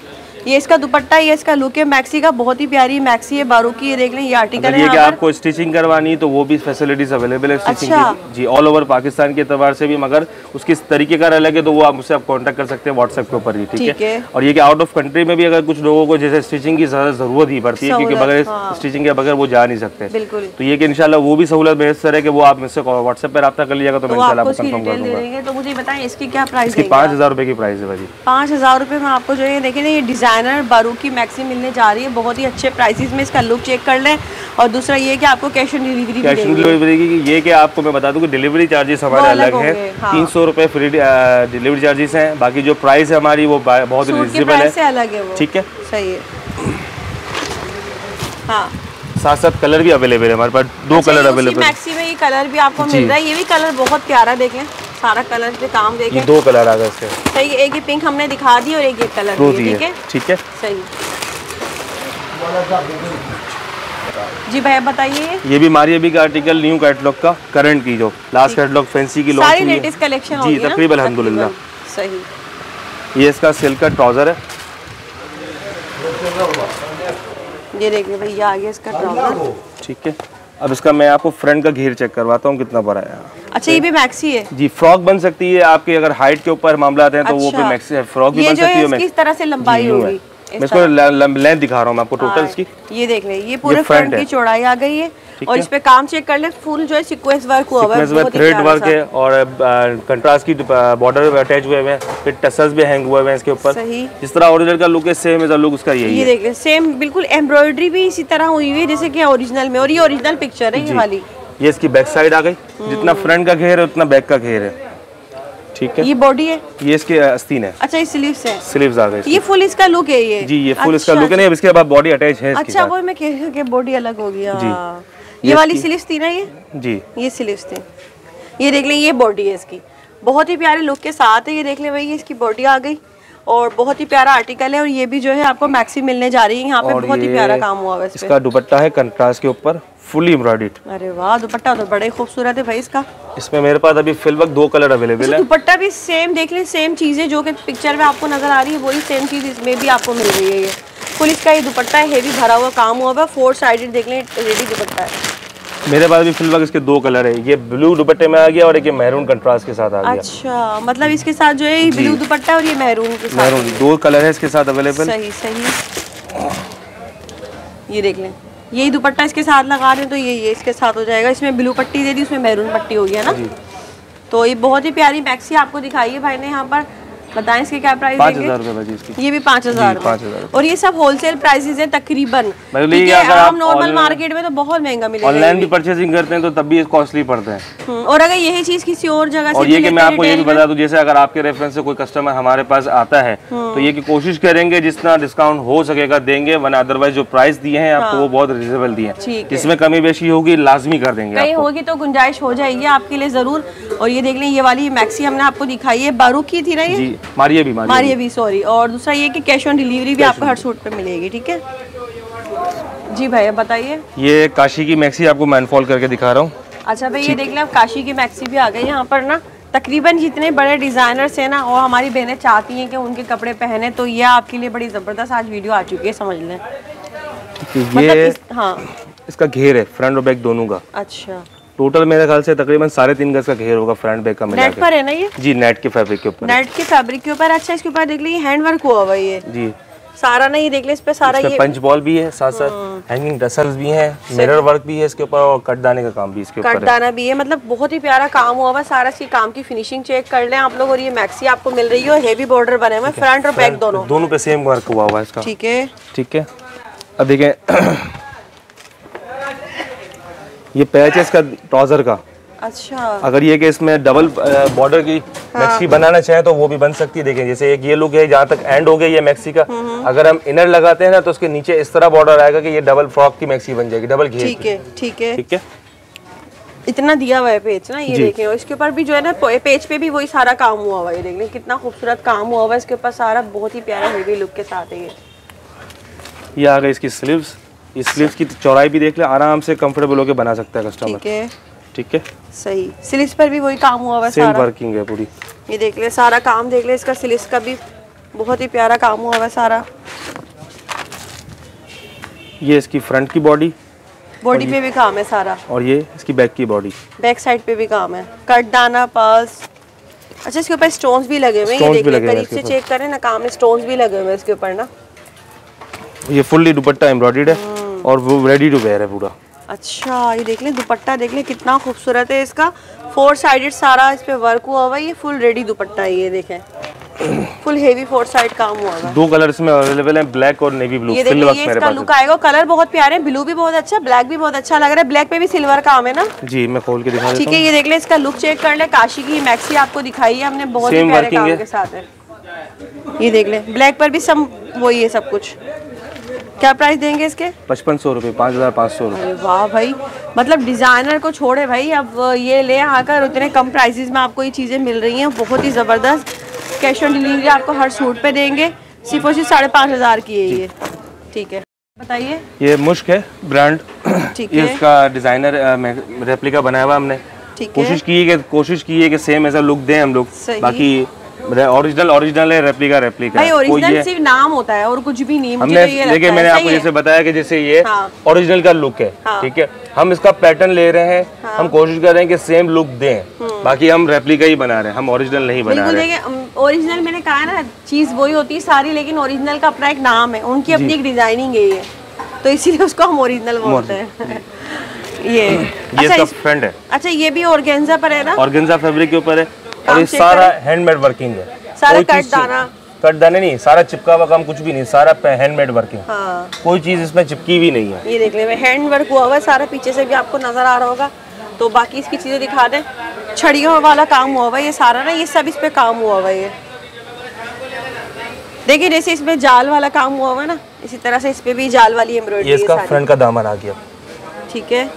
ये इसका दुपट्टा, ये इसका लुक है मैक्सी का, बहुत ही प्यारी मैक्सी है बारू की। ये देख लें, ये आर्टिकल है। ये कि आपको स्टिचिंग करवानी तो वो भी फैसिलिटीज अवेलेबल है स्टिचिंग की। जी, ऑल ओवर पाकिस्तान के एतबार से भी, मगर उसकी तरीके का अलग है, तो वो आप मुझसे कांटेक्ट कर सकते हैं व्हाट्सएप के ऊपर ही। ठीक है। और ये कि आउट ऑफ कंट्री में भी अगर कुछ लोगों को जैसे स्टिचिंग की जरूरत ही पड़ती है, क्योंकि बगैर स्टिचिंग के बगैर वो जा नहीं सकते, तो ये कि इंशाल्लाह वो भी सहूलत बेहतर है कि वो आप मुझसे व्हाट्सएप पर रब्ता कर लीजिएगा, तो मैं इंशाल्लाह आपको कंफर्म कर दूंगा। तो मुझे बताएं इसकी क्या प्राइस है? 5000 रुपए की प्राइस है भाई। 5000 रुपए में आपको जो है देखिए ना, ये डिजाइनर बारू की मैक्सी मिलने जा रही है, बहुत ही अच्छे प्राइसेस में। इसका लुक चेक कर लें। और दूसरा ये कि आपको कैश ऑन डिलीवरी की, ये कि आपको मैं बता दूं कि डिलीवरी चार्जेस हमारे अलग है। 300 रुपए फ्री डिलीवरी चार्जेस हैं। बाकी जो प्राइस है हमारी वो बहुत रिजनेबल है। अलग है वो। ठीक है, सही है। हाँ, साथ कलर भी अवेलेबल है हमारे पास। 2 कलर अवेलेबल है मैक्सी में। ये कलर भी आपको मिल रहा है, ये भी कलर बहुत प्यारा। देखें सारा कलर पे काम देखें। ये 2 कलर आ गए इसके। सही, एक ही पिंक हमने दिखा दी और एक ये कलर है। ठीक है, ठीक है, सही जी। भैया बताइए, ये भी मारिया बी का आर्टिकल, न्यू कैटलॉग का, करंट की जो लास्ट कैटलॉग फैंसी की लॉन्च हुई है, सारी लेटेस्ट कलेक्शन होगी जी तकरीबन अल्हम्दुलिल्लाह। सही। ये इसका सिल्क का ट्राउजर है। ये देखिए भैया, आ गया इसका ट्राउजर। ठीक है। अब इसका मैं आपको फ्रंट का घेर चेक करवाता हूँ कितना बड़ा है। अच्छा, ये भी मैक्सी है जी, फ्रॉक बन सकती है आपकी, अगर हाइट के ऊपर मामला आते हैं तो वो भी मैक्सी फ्रॉक भी बन सकती है। किस तरह से लंबाई होगी? मैं इसको लेंथ दिखा रहा हूँ आपको टोटल इसकी। ये देख ले, ये पूरे फ्रंट की चौड़ाई आ गई है। और इस पे काम चेक कर ले, फुल जो है सीक्वेंस वर्क हुआ हुआ है, थ्रेड वर्क है और कंट्रास्ट की बॉर्डर अटैच हुए हैं, फिर टसल्स भी हैंग हुए हैं इसके ऊपर। जिस तरह ओरिजिनल का लुक है सेम इज लुक उसका यही है। ये देखिए, सेम बिल्कुल एम्ब्रॉयडरी भी इसी तरह हुई हुई है जैसे कि ओरिजिनल में। और ये ओरिजिनल पिक्चर है ये वाली। ये इसकी बैक साइड आ गई, जितना फ्रंट का घेर है उतना बैक का घेर है। ठीक है, ये बॉडी है, ये इसके आस्तीन है। अच्छा, ये स्लीव्स है। स्लीव्स आ गए, ये फुल इसका लुक है ये। जी, ये फुल इसका लुक है। नहीं, अब इसके बाद बॉडी अटैच है इसके साथ। अच्छा, वो मैं कह रही हूं कि बॉडी अलग हो गया जी। ये वाली स्लीव्स थी ना ये? जी, ये स्लीव्स थी। ये देख लें, ये बॉडी है इसकी, बहुत ही प्यारे लुक के साथ है। ये देख लें भाई, ये इसकी बॉडी आ गई और बहुत ही प्यारा आर्टिकल है। और ये भी जो है आपको मैक्सी मिलने जा रही है यहाँ पे, बहुत ही प्यारा काम हुआ है। इसका दुपट्टा है कंट्रास्ट के ऊपर फुली एम्ब्रॉयडर्ड। अरे वाह, दुपट्टा तो बड़ा ही खूबसूरत है भाई इसका। इसमें मेरे पास अभी फिल वक्त 2 कलर अवेलेबल है। दुपट्टा भी सेम देख लें, सेम चीजें जो कि पिक्चर में आपको नजर आ रही है वही सेम चीज इसमें भी आपको मिल रही है। ये फुल इसका ये दुपट्टा है, हेवी भरा हुआ काम हुआ है, 4 साइडेड देख लें रेडी दुपट्टा है। मेरे पास भी फिल वक्त इसके 2 कलर है, ये ब्लू दुपट्टे में आ गया और एक ये मैरून कंट्रास्ट के साथ आ गया। अच्छा, मतलब इसके साथ जो है ब्लू दुपट्टा और ये मैरून के साथ, मैरून 2 कलर है इसके साथ अवेलेबल। सही सही, ये देख लें, यही दुपट्टा इसके साथ लगा रहे हैं तो ये इसके साथ हो जाएगा। इसमें ब्लू पट्टी दे दी, उसमें मैरून पट्टी हो गया ना। तो ये बहुत ही प्यारी मैक्सी आपको दिखाई है भाई ने यहाँ पर। बताएं इसके क्या प्राइस देंगे? 5000 रुपए इसकी। ये भी 5000 और ये सब होलसेल प्राइसेस हैं तकरीबन। आप नॉर्मल मार्केट में तो बहुत महंगा मिलेगा। ऑनलाइन भी परचेसिंग करते हैं तो तब भी कॉस्टली पड़ते हैं। और अगर यही चीज किसी और जगह से, और ये कि मैं आपको ये भी बता दूं, जैसे अगर आपके रेफरेंस से कोई कस्टमर हमारे पास आता है तो ये की कोशिश करेंगे जितना डिस्काउंट हो सकेगा देंगे, वरना अदरवाइज जो प्राइस दिए हैं आपको वो बहुत रिजनेबल दिए हैं। इसमें कमी बेशी होगी लाजमी कर देंगे, कहीं होगी तो गुंजाइश हो जाएगी आपके लिए जरूर। और ये देख लें, ये वाली मैक्सी हमने आपको दिखाई है, बारूक की थी ना ये, मारिया भी सॉरी। और दूसरा ये कि कैश ऑन डिलीवरी भी आपको हर सूट पे मिलेगी। ठीक है जी भैया, बताइए। ये काशी की मैक्सी आपको मैं अनफोल्ड करके दिखा रहा हूँ। अच्छा भाई, ये देख लें, काशी की मैक्सी भी आ गई यहाँ पर ना। तकरीबन जितने बड़े डिजाइनर्स हैं ना, और हमारी बहनें चाहती हैं कि उनके कपड़े पहने, तो ये आपके लिए बड़ी जबरदस्त आज वीडियो आ चुकी है, समझ लें। ये हाँ, इसका घेर है फ्रंट और बैक दोनों का। अच्छा, टोटल मेरे ख्याल से तकरीबन 3.5 गज का घेर होगा फ्रंट बैक का मिला के। नेट पर है ना ये? जी, नेट के फैब्रिक के ऊपर। नेट के फैब्रिक के ऊपर। अच्छा, इसके ऊपर देख लीजिए हैंड वर्क हुआ हुआ है ये जी सारा ना। ये देख ले, इस पे सारा ये पंच बॉल भी है, साथ साथ हैंगिंग टसल्स भी हैं, मिरर वर्क भी है इसके ऊपर, और कटदाने का काम भी इसके ऊपर है। कटदाना भी है, मतलब बहुत ही प्यारा काम हुआ हुआ सारा। इसकी काम की फिनिशिंग चेक कर लें आप लोग। और ये मैक्सी आपको मिल रही है, हेवी बॉर्डर बने हुए फ्रंट और बैक दोनों पे सेम वर्क हुआ हुआ है इसका। ठीक है, ठीक है। अब देखें ये पैच है इसका ट्राउजर का। अच्छा, अगर ये कि इसमें डबल बॉर्डर की मैक्सी बनाना चाहे तो वो भी बन सकती है। देखें जैसे एक ये लुक है, जहाँ तक एंड हो गया ये मैक्सी का, अगर हम इनर लगाते हैं ना तो उसके नीचे इस तरह बॉर्डर आएगा कि ये डबल फ्रॉक की मैक्सी बन जाएगी, डबल घेर। ठीक है, ठीक है, ठीक है। इतना दिया हुआ है पेज ना, ये देखें। और इसके ऊपर भी जो है ना, पेज पे भी वही सारा काम हुआ हुआ है। देख लें कितना खूबसूरत काम हुआ हुआ है इसके ऊपर सारा, बहुत ही प्यारा हेवी लुक के साथ है ये आ गई इसकी स्लीव्स। इस स्लीव्स की चौड़ाई भी देख ले, आराम से कंफर्टेबल होकर बना सकता है कस्टमर। ठीक है, ठीक है, सही। स्लीव्स पर भी वही काम हुआ हुआ है, सेम वर्किंग है पूरी। ये देख ले सारा काम, देख ले इसका स्लीव्स का भी बहुत ही प्यारा काम हुआ हुआ है सारा। ये इसकी फ्रंट की बॉडी पे भी काम है सारा, और ये इसकी बैक की बॉडी, बैक साइड पे भी काम है। कट दाना, पर्ल्स। अच्छा, इसके ऊपर स्टोन्स भी लगे हुए हैं, ये देख करीब से चेक करें ना, काम में स्टोन्स भी लगे हुए हैं इसके ऊपर ना। ये फुल्ली दुपट्टा एम्ब्रॉयडर्ड है और वो रेडी टू वेयर है पूरा। अच्छा, ये देख ले दुपट्टा, देख ले कितना खूबसूरत है इसका, 4 साइडेड सारा इस पे वर्क हुआ हुआ है। ये फुल रेडी दुपट्टा है, ये देखें फुल हेवी 4 साइड काम हुआ है। 2 कलर्स में अवेलेबल हैं, ब्लैक और नेवी ब्लू। ये देखिए इसका लुक आएगा, कलर बहुत प्यारे हैं, ब्लू भी बहुत अच्छा, ब्लैक भी बहुत अच्छा लग रहा है। ब्लैक पे भी सिल्वर काम है ना। जी, मैं खोल के दिखा देता हूं। ठीक है, ये देख ले इसका लुक चेक कर ले। काशी की मैक्सी आपको दिखाई है हमने, बहुत ही प्यारे काम के साथ है। ये देख ले, ब्लैक पर भी सब वही है सब कुछ। क्या प्राइस देंगे इसके? 5500 रुपए, 5500 रुपए। वाह भाई, मतलब डिजाइनर को छोड़े भाई, अब ये ले आकर उतने कम प्राइसेस में आपको ये चीजें मिल रही हैं, बहुत ही जबरदस्त। कैश ऑन डिलीवरी आपको हर सूट पे देंगे, सिर्फ और सिर्फ 5500 की है ये। ठीक है, बताइए। ये मुश्क है ब्रांड, ठीक है, इसका डिजाइनर रेप्लिका बनाया हुआ हमने। कोशिश की है कि सेम ऐसा लुक दें हम लोग, बाकी ओरिजिनल है, रेप्लिका भाई ओरिजिनल सिर्फ नाम होता है और कुछ भी नहीं। हमने देखिए, मैंने आपको जैसे बताया कि जैसे ये ओरिजिनल का लुक है, ठीक है, हम इसका पैटर्न ले रहे हैं, हम कोशिश कर रहे हैं कि सेम लुक दें, बाकी हम रेप्लिका ही बना रहे हैं, हम ओरिजिनल नहीं बना रहे हैं। ओरिजिनल मैंने कहा ना, चीज वही होती है सारी, लेकिन ओरिजिनल का अपना एक नाम है, उनकी अपनी एक डिजाइनिंग है, तो इसीलिए उसको हम ओरिजिनल बोलते हैं। ये इसका फ्रंट है। अच्छा, ये भी ऑर्गेन्जा पर है ना? ऑर्गेन्जा फैब्रिक के ऊपर है, और ये सारा हैंडमेड वर्किंग है। सारा कट दाने नहीं, सारा चिपका हुआ काम कुछ भी नहीं, सारा हैंडमेड वर्किंग। हाँ, कोई चीज इसमें चिपकी भी नहीं है। ये देख ले, हैंड वर्क हुआ हुआ है सारा, पीछे से भी आपको नजर आ रहा होगा। तो बाकी इसकी चीजें दिखा दें। छड़ियों वाला काम हुआ हुआ है ये सारा ना, ये सब इस पे काम हुआ हुआ है। ये देखिए, जैसे इसमें जाल वाला काम हुआ हुआ है ना, इसी तरह से इस पे भी जाल वाली एम्ब्रॉयडरी है। इसका फ्रंट का दामन आ गया। ठीक है,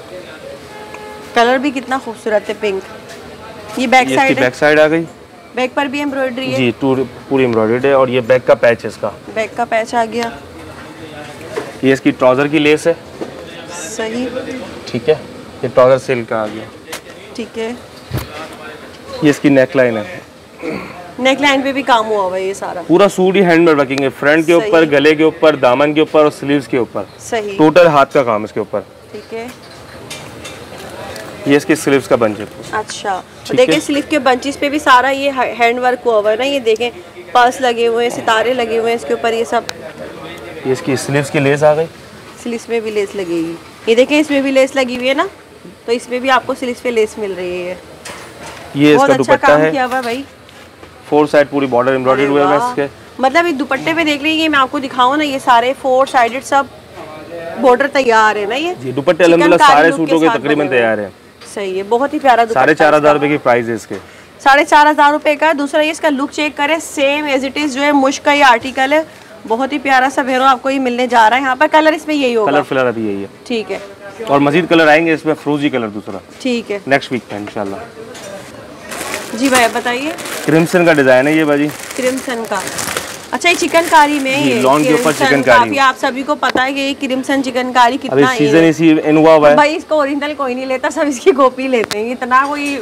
कलर भी कितना खूबसूरत है, पिंक। ये बैक साइड आ गई। बैक पर भी एम्ब्रॉयडरी है जी, पूरी एम्ब्रॉयडर्ड है। और ये बैक का पैच है इसका, बैक का पैच आ गया। ये इसकी ट्राउजर की लेस है। सही, ठीक है। ये ट्राउजर सिल्क का आ गया। ठीक है। ये इसकी नेक लाइन है, नेक लाइन पे भी काम हुआ हुआ है ये सारा। पूरा सूट ही हैंडमेड वर्किंग है, फ्रंट के ऊपर, गले के ऊपर, दामन के ऊपर और स्लीव्स के ऊपर। सही, टोटल हाथ का काम इसके ऊपर। ठीक है। ये इसके स्लीव्स का बंच है। अच्छा, तो देखिए स्लीव के बंचेस पे भी सारा ये हैंड वर्क हुआ हुआ है ना। ये देखें पर्स लगे हुए हैं, सितारे लगे हुए हैं इसके ऊपर, ये सब। ये इसकी स्लीव्स की लेस आ गई। स्लीव्स में भी लेस लगेगी, ये देखें इसमें भी लेस लगी हुई है ना, तो इसमें भी आपको स्लीव्स पे लेस मिल रही है। ये इसका दुपट्टा है, काम किया हुआ भाई। 4 साइड पूरी बॉर्डर एम्ब्रॉयडर्ड हुआ है इसके। मतलब ये दुपट्टे पे देख लीजिए, मैं आपको दिखाऊं ना, ये सारे 4 साइडेड सब बॉर्डर तैयार है ना। ये जी, दुपट्टे अल्हम्दुलिल्लाह सारे सूटों के तकरीबन तैयार है। सही है, बहुत ही प्यारा दुपट्टा। 4,500 रुपए की प्राइस है इसके। 4,500 रुपए का। दूसरा ये इसका लुक चेक करें, सेम एज इट इज जो है मुश्क का ये आर्टिकल है, बहुत ही प्यारा सा बहनों आपको ये मिलने जा रहा है। यहाँ पर कलर इसमें यही होगा, कलर फिलहाल अभी यही है। ठीक है। और मजीद कलर आएंगे इसमें, फ्रोजी कलर दूसरा, ठीक है, नेक्स्ट वीक में इंशाल्लाह। जी भाई बताइए। क्रिम्सन का डिजाइन है ये बाजी, क्रिम्सन का। अच्छा, ये चिकनकारी में है, लॉन के ऊपर चिकनकारी। आप सभी को पता है कि ये क्रिम्सन चिकनकारी कितना अभी सीजन इसी इन हुआ है भाई। इसको ओरिजिनल कोई नहीं लेता, सब इसकी कॉपी लेते हैं। इतना कोई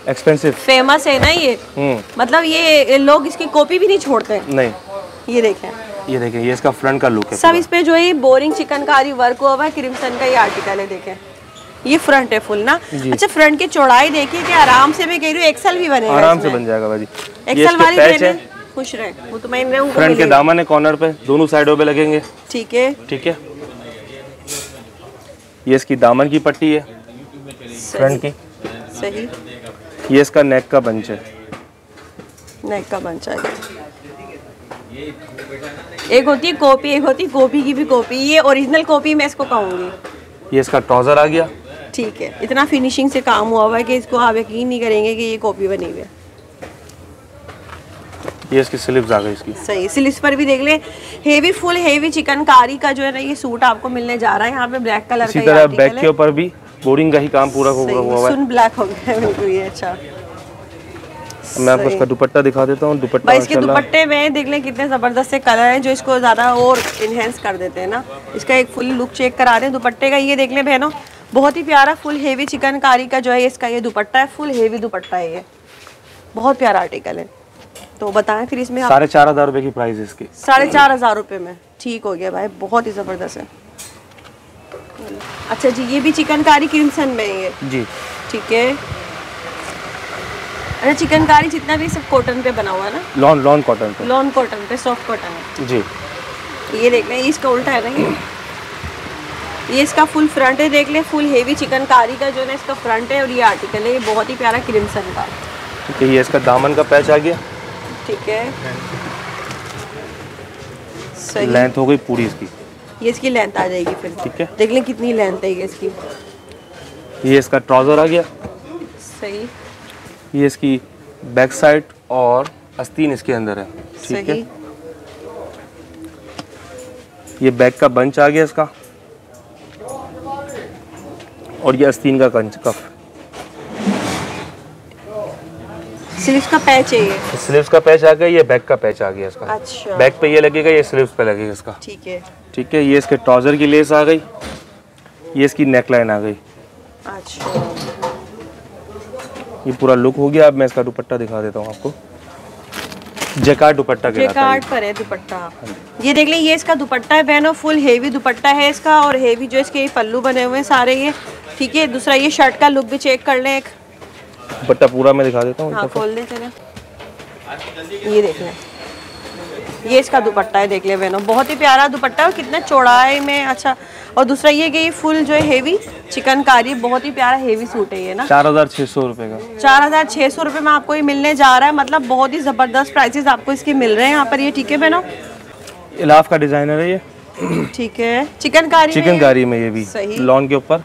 एक्सपेंसिव फेमस है ना ये, मतलब ये लोग इसकी कॉपी भी नहीं छोड़ते। नहीं, ये देखें, ये देखें, ये इसका फ्रंट का लुक है सब इस पे जो है बोरिंग चिकनकारी वर्क हुआ हुआ है। क्रिम्सन का ये आर्टिकल है, देखें ये फ्रंट है फुल ना। अच्छा, फ्रंट की चौड़ाई देखिए कि आराम से, मैं कह रही हूँ एक्सल भी बनेगा, आराम से बन जाएगा भाजी। एक्सल वाली बहनें खुश रहे, वो तो मैं रहूँ। फ्रंट के दामन है कॉर्नर पे, दोनों साइडों पे लगेंगे। ठीक है, ठीक है। ये इसकी दामन की पट्टी है फ्रंट की। सही। ये इसका नेक का बंच है, नेक का बंच है। एक होती है कॉपी, एक होती है कॉपी की भी कॉपी। ये ओरिजिनल कॉपी मैं इसको कहूँगी। ये इसका ट्राउजर आ गया। ठीक है, इतना फिनिशिंग से काम हुआ हुआ है कि इसको आप यकीन नहीं करेंगे कि ये कॉपी बनी हुई है। ये इसकी स्लीव्स आ गई इसकी। सही, स्लीव्स पर भी देख ले, हेवी फुल हेवी चिकनकारी का जो है ना ये सूट आपको मिलने जा रहा है। यहाँ पे ब्लैक कलर का। इसी तरह बैक के ऊपर भी बोरिंग का ही काम पूरा हुआ है। सुन ब्लैक हो गया बिल्कुल ये। अच्छा, मैं आपको इसका दुपट्टा दिखा देता हूँ। दुपट्टा इसके दुपट्टे में देख लें कितने जबरदस्त से कलर हैं जो इसको ज्यादा और इनहेंस कर देते हैं ना। इसका एक फुल लुक चेक करा दें दुपट्टे का। ये देख लें बहनों, बहुत ही प्यारा फुल हेवी चिकनकारी का जो है इसका ये दुपट्टा है। फुल हेवी दुपट्टा है ये, बहुत प्यारा आर्टिकल है। तो बताएं फिर इसमें 4,500 रुपए की प्राइस है इसकी। 4,500 रुपए में ठीक हो गया भाई, बहुत ही जबरदस्त है। अच्छा जी, ये भी चिकनकारी क्रिम्सन में है जी। ठीक है। अच्छा, चिकनकारी जितना भी सब कॉटन पे बना हुआ है ना। लॉन कॉटन पे, लॉन कॉटन पे, सॉफ्ट कॉटन है जी। ये देख लें, इसका उल्टा है ना ये इसका फुल फ्रंट है। देख लें फुल हेवी चिकनकारी का जो है ना इसका फ्रंट है। और ये आर्टिकल है, ये बहुत ही प्यारा क्रिम्सन का। ठीक है, ये इसका दामन का पैच आ गया। ठीक है, सही। लेंथ हो गई पूरी इसकी, ये इसकी लेंथ आ जाएगी फिर। ठीक है, देख लें कितनी लेंथ है इसकी। ये इसका ट्राउजर आ गया। सही। ये इसकी बैक साइड और आस्तीन इसके अंदर है। ठीक है, ये बैक का बंच आ गया इसका। और ये आस्तीन का कफ। स्लीव्स का पैच है ये। स्लीव्स का पैच आ गया, ये बैक का पैच आ गया इसका। अच्छा, बैक पे ये लगेगा, ये स्लीव्स पे लगेगा इसका। ठीक है। ठीक है, ये इसके ट्राउजर की लेस आ गई। ये इसकी नेक लाइन आ गई। अच्छा, ये पूरा लुक हो गया। अब मैं इसका दुपट्टा दिखा देता हूँ आपको। जैकार्ड दुपट्टा कहलाता है। जैकार्ड पर है दुपट्टा। ये देख लें, ये इसका दुपट्टा है बहनों, फुल हेवी दुपट्टा है इसका। और हेवी जो इसके पल्लू बने हुए हैं सारे ये। ठीक है, दूसरा ये शर्ट का लुक भी चेक कर लें। एक दुपट्टा पूरा मैं दिखा देता हूँ। हाँ, खोल दे चले। ये देख लें, ये इसका दुपट्टा है। देख ले बहनों, बहुत ही प्यारा दुपट्टा है, कितना चौड़ाई में। अच्छा, और दूसरा ये कि ये फुल जो है हेवी चिकनकारी, बहुत ही प्यारा हेवी सूट है ये ना। 4,600 रुपए का। 4,600 रुपए में आपको ये मिलने जा रहा है। मतलब बहुत ही जबरदस्त प्राइसेस आपको इसके मिल रहे हैं यहाँ पर ये। ठीक है बहनों, इलाफ का डिजाइनर है ये। ठीक है, चिकनकारी में ये भी सही। लॉन के ऊपर।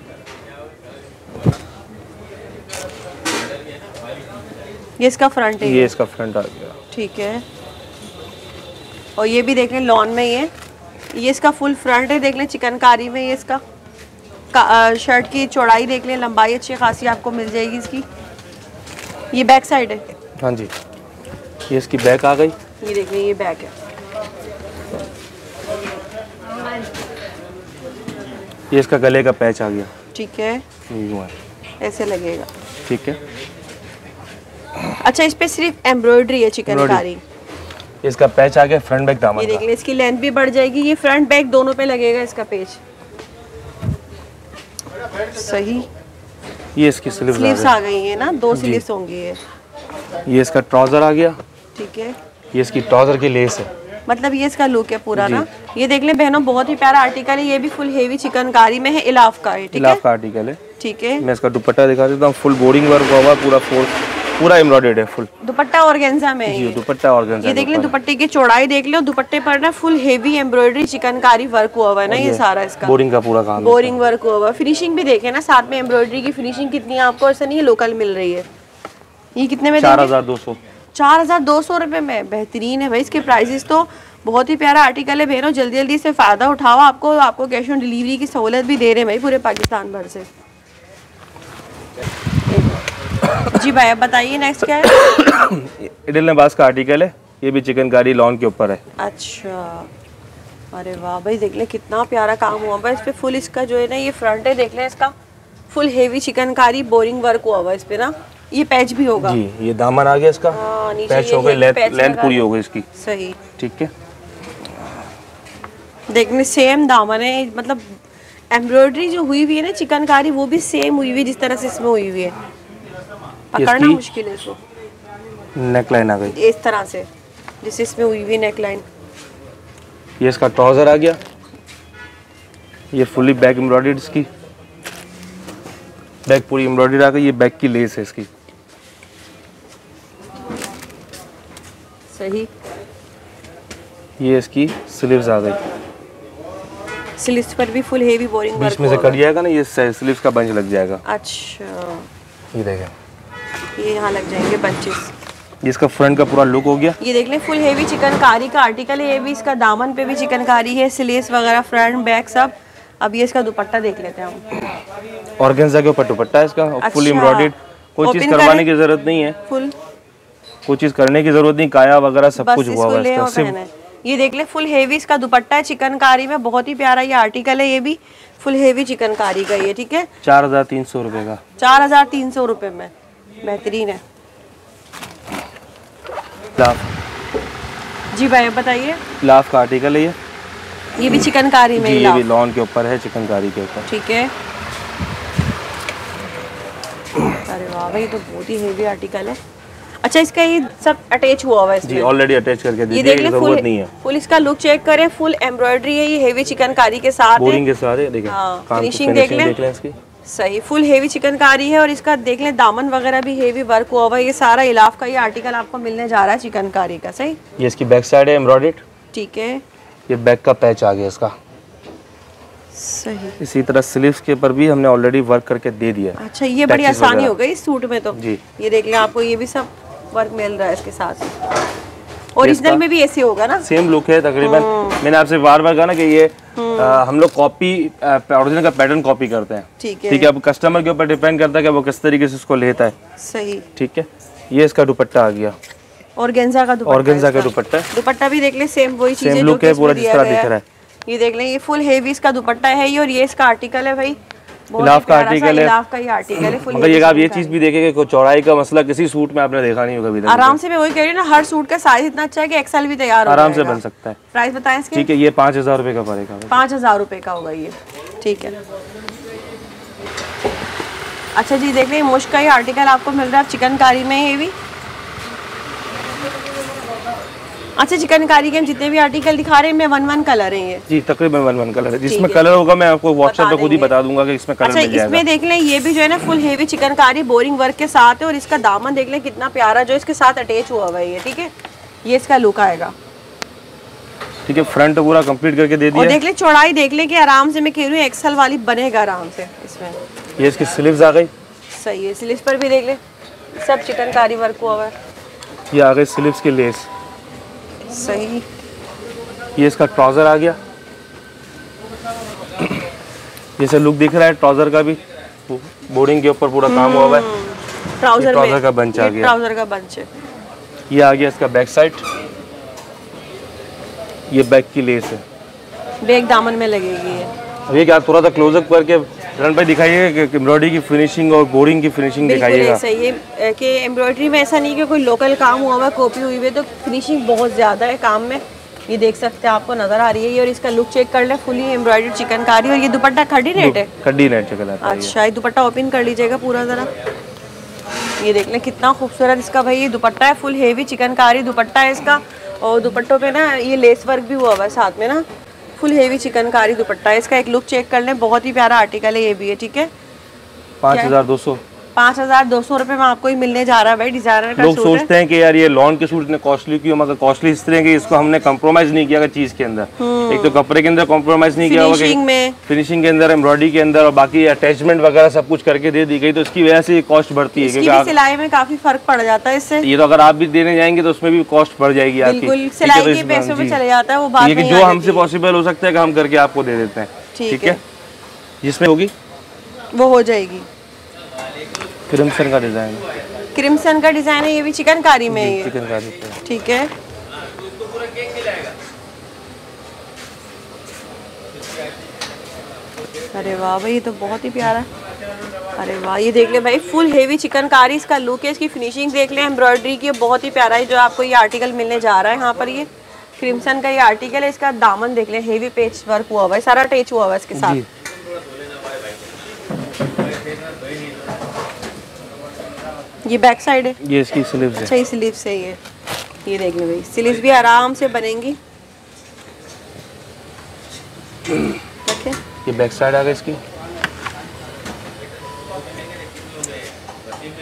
ये इसका फ्रंट है। ये इसका फ्रंट आ गया। ठीक है, और ये भी देख लें लॉन में ये इसका फुल फ्रंट है। देख लें चिकनकारी में ये इसका शर्ट की चौड़ाई देख लें, लंबाई अच्छी खासी आपको मिल जाएगी इसकी। ये बैक साइड है। हाँ जी, ये इसकी बैक आ गई। ये देखिए ये बैक है। ये इसका गले का पैच आ गया। ठीक है, ऐसे लगेगा। ठीक है। अच्छा, इस पे सिर्फ एम्ब्रॉयडरी है चिकनकारी। इसका पैच आ गया फ्रंट बैक दामन। ये देख ले, इसकी लेंथ भी बढ़ जाएगी। ये फ्रंट बैक दोनों पे लगेगा इसका पेच। सही। ये इसकी स्लीव्स आ गई है ना, 2 स्लीव्स होंगी ये इसका ट्राउजर आ गया। ठीक है। ये इसकी ट्राउजर की लेस है, मतलब ये इसका लुक है पूरा ना। ये देख ले बहनों, बहुत ही प्यारा आर्टिकल है। ये भी फुल हेवी चिकनकारी में है, इलाफ का है। ठीक है, इलाफ का आर्टिकल है। ठीक है। मैं इसका दुपट्टा दिखा देता हूँ। फुल बोर्डिंग वर्क हुआ पूरा एम्ब्रॉयडर्ड है। फुल दुपट्टा ऑर्गेन्जा में है। दुपट्टा ऑर्गेन्जा। ये देख ले, दुपट्टे की चौड़ाई देख लो। दुपट्टे पर ना full heavy embroidery chikankari work हुआ हुआ है ना। ये सारा इसका बोरिंग का पूरा काम, बोरिंग वर्क हुआ हुआ है। फिनिशिंग भी देखे ना साथ में, एम्ब्रॉयडरी की फिनिशिंग कितनी है आपको ऐसा नहीं है लोकल मिल रही है। ये कितने में? 4200। 4200 रुपए में। बेहतरीन है भाई, इसके प्राइसेस तो बहुत ही प्यारा आर्टिकल है बहनों। जल्दी जल्दी से फायदा उठाओ। आपको कैश ऑन डिलीवरी की सहूलत भी दे रहे हैं भाई पूरे पाकिस्तान भर से। जी भाई, अब बताइए नेक्स्ट क्या है? इडल नवाज का आर्टिकल है। ये भी चिकनकारी लॉन के ऊपर है। अच्छा, अरे वाह भाई, देख ले कितना प्यारा काम हुआ भाई इस पे। फुल इसका जो है ना, ये फ्रंट है देख ले, इसका full heavy chikankari boring work हुआ हुआ इस पे ना। ये पैच भी होगा जी। ये दामन आ गया इसका। पैच हो गई, लेंथ पूरी हो गई इसकी। सही। ठीक है। देखने सेम दामन है, मतलब एम्ब्रॉयडरी जो हुई हुई है ना चिकनकारी, वो भी सेम हुई हुई है जिस तरह से इसमें हुई हुई है। पकड़ना मुश्किल है इसको। नेकलाइन आ गई इस तरह से जिस इसमें हुई हुई नेकलाइन। ये इसका ट्राउजर आ गया। ये फुली बैक एम्ब्रॉयडर्ड, इसकी बैक पूरी एम्ब्रॉयडर्ड आ गई। ये बैक की लेस है इसकी। सही। ये इसकी स्लीव्स आ गई। स्लीव्स पर भी फुल हेवी बोरिंग वर्क बीच में से कट जाएगा ना, ये स्लीव्स का बंच लग जाएगा। अच्छा, ये देखें, ये यहाँ लग जाएंगे बंचेस। ये इसका फ्रंट का पूरा लुक हो गया। ये देख लें, फुल हेवी चिकनकारी का आर्टिकल है। ये भी इसका दामन पे भी चिकनकारी है, स्लीव्स वगैरह फ्रंट बैक सब। अब ये इसका दुपट्टा देख लेते हैं हम। ऑर्गेन्जा के ऊपर दुपट्टा है इसका। अच्छा, फुल एम्ब्रॉयडर्ड। कोई चीज करवाने की जरूरत नहीं है। फुल कोई चीज करने की जरूरत नहीं, काया वगैरह सब कुछ हुआ हुआ है इसका। ये देख ले, फुल हेवी इसका दुपट्टा है चिकनकारी में। बहुत ही प्यारा ये आर्टिकल है। ये भी फुल हेवी चिकनकारी का ये। ठीक है, 4300 रुपए का। 4300 रुपए में। बेहतरीन है। जी भाई बताइए। लाफ का आर्टिकल है ये भी चिकनकारी में। ये भी लॉन के ऊपर है, चिकनकारी के ऊपर। ठीक है। अरे वाह भाई, तो बहुत ही हेवी आर्टिकल है। अच्छा, इसका ये सब अटैच हुआ हुआ है इसमें? जी, ऑलरेडी अटैच करके दे दिया, जरूरत नहीं है। फुल इसका लुक चेक करें, फुल एम्ब्रॉयडरी है। ये हेवी चिकनकारी के साथ बोरिंग के साथ है। देखिए फिनिशिंग देख लें इसकी। सही, फुल हेवी चिकनकारी है। और इसका देख लें दामन वगैरह भी हेवी वर्क हुआ हुआ है। ये सारा इलाफ का ये आर्टिकल आपको मिलने जा रहा है चिकनकारी का। सही। ये इसकी बैक साइड है एम्ब्रॉयडर्ड। ठीक है। ये बैक का पैच आ गया इसका। सही। इसी तरह स्लीव्स के ऊपर भी हमने ऑलरेडी वर्क करके दे दिया। अच्छा, ये बड़ी आसानी हो गई इस सूट में तो। जी, ये देख लें, आपको ये भी सब वर्क मिल रहा है इसके साथ। ओरिजिनल में भी ऐसे होगा ना, सेम लुक है तकरीबन। मैंने आपसे बार बार कहा ना कि ये हम लोग कॉपी ओरिजिनल का पैटर्न कॉपी करते हैं। ठीक है, अब कस्टमर के ऊपर डिपेंड करता है कि वो किस तरीके से इसको लेता है। सही। ठीक है। ये इसका दुपट्टा आ गया, ऑर्गेन्जा का दुपट्टा। ऑर्गेन्जा का दुपट्टा। दुपट्टा भी देख ले, सेम वही चीज है, लुक है पूरा जिस तरह दिख रहा है। ये देख लें, ये फुल हेवी इसका दुपट्टा है ये। और ये इसका आर्टिकल है भाई, इलाफ का आर्टिकल है। इलाफ का ही आर्टिकल है फुल। मगर ये आप ये चीज भी देखेंगे कि चौड़ाई का मसला किसी सूट में आपने देखा नहीं होगा अभी तक। आराम से मैं वही कह रही हूँ ना, हर सूट का साइज इतना अच्छा है कि एक्सेल भी तैयार हो आराम से बन सकता है। प्राइस बताएं इसके? ठीक है, ये 5000 रुपए का पड़ेगा। 5000 रुपए का होगा ये। ठीक है। अच्छा जी, देख लें, मुश्क का ये आर्टिकल आपको मिल रहा है चिकनकारी में। ये भी अच्छा, चिकनकारी के जितने भी आर्टिकल दिखा रहे हैं इनमें 1-1 कलर है ये। जी, तकरीबन 1-1 कलर है। जिसमें कलर होगा मैं आपको व्हाट्सएप पे खुद ही बता दूंगा कि इसमें कलर मिल जाएगा। इसमें देख लें, ये भी जो है ना full heavy chikankari boring work के साथ है। और इसका दामन देख लें कितना प्यारा जो इसके साथ अटैच हुआ हुआ है ये। ठीक है, ये इसका लुक आएगा। ठीक है, फ्रंट पूरा कंप्लीट करके दे दिया। और देख ले, चौड़ाई देख ले कि आराम से मैं कह रही हूँ एक्सेल वाली बनेगा आराम से इसमें। ये इसकी स्लीव्स आ गई। सही है, स्लीव्स पर भी देख ले सब चिकनकारी वर्क हुआ हुआ है। ये आ गई स्लीव्स की लेस। सही। ये इसका ट्राउजर आ गया। जैसे लुक दिख रहा है ट्राउजर का भी, बोर्डिंग के ऊपर पूरा काम हुआ हुआ है। ट्राउजर का बंच आ गया। ट्राउजर का बंच है। ये आ गया इसका बैक साइड, ये बैक की लेस है, बैक दामन में लगेगी ये। ये क्या थोड़ा सा क्लोजअप करके रन पे दिखाइएगा कि एम्ब्रॉयडरी की फिनिशिंग और बोरिंग की फिनिशिंग दिखाइएगा। सही है कि एम्ब्रॉयडरी में ऐसा नहीं कि कोई लोकल काम हुआ हुआ कॉपी हुई है, तो फिनिशिंग बहुत ज़्यादा है काम में। ये देख सकते हैं, आपको नजर आ रही है ये, और इसका लुक चेक कर ले, फुली एम्ब्रॉयडर्ड चिकनकारी। और ये दुपट्टा खड्डी नेट है, खड्डी नेट चल आता है। अच्छा, ये दुपट्टा ओपन कर लीजिएगा पूरा ज़रा, ये देख लें कितना खूबसूरत इसका भाई ये दुपट्टा है। फुल हेवी चिकनकारी दुपट्टा है इसका, और दुपट्टों पे ना ये लेस वर्क भी हुआ हुआ है साथ में ना, फुल हेवी चिकनकारी दुपट्टा है इसका। एक लुक चेक कर लें, बहुत ही प्यारा आर्टिकल है ये भी है, ठीक है। 5200 5200 रुपए में आपको ही मिलने जा रहा है भाई, डिजाइनर का लोग सोचते हैं कि यार ये लॉन के सूट इतने कॉस्टली क्यों, मगर कॉस्टली इस तरह के इसको हमने कॉम्प्रोमाइज नहीं किया चीज के अंदर। एक तो कपड़े के अंदर कॉम्प्रोमाइज नहीं किया होगा, फिनिशिंग के अंदर, एम्ब्रॉयडरी के अंदर, और बाकी अटैचमेंट वगैरह सब कुछ करके दे दी गई, तो इसकी वजह से कॉस्ट बढ़ती है। क्योंकि सिलाई में काफी फर्क पड़ जाता है इससे। ये तो अगर आप भी देने जाएंगे तो उसमें भी कॉस्ट बढ़ जाएगी आपकी, सिलाई के पैसों में चले जाता है वो बात। जो हमसे पॉसिबल हो सकता है कि हम करके आपको दे देते हैं, ठीक है। जिसमें होगी वो हो जाएगी। क्रिम्सन का डिजाइन, क्रिम्सन का डिजाइन है, ये भी चिकनकारी में है, चिकनकारी, ठीक है। अरे वाह भाई, ये तो बहुत ही प्यारा। अरे वाह, ये देख ले भाई, फुल हेवी चिकनकारी इसका लुक है, इसकी फिनिशिंग देख ले, एम्ब्रॉयडरी की बहुत ही प्यारा है जो आपको ये आर्टिकल मिलने जा रहा है। यहाँ पर ये क्रिम्सन का ये आर्टिकल है, इसका दामन देख ले, हेवी पेच वर्क हुआ हुआ है, सारा अटैच हुआ हुआ है इसके साथ। ये बैक साइड है, ये इसकी स्लीव्स है। अच्छा, स्लीव्स है ये देख लो भाई, स्लीव्स भी आराम से बनेंगी। देखिए ये बैक साइड आ गई इसकी,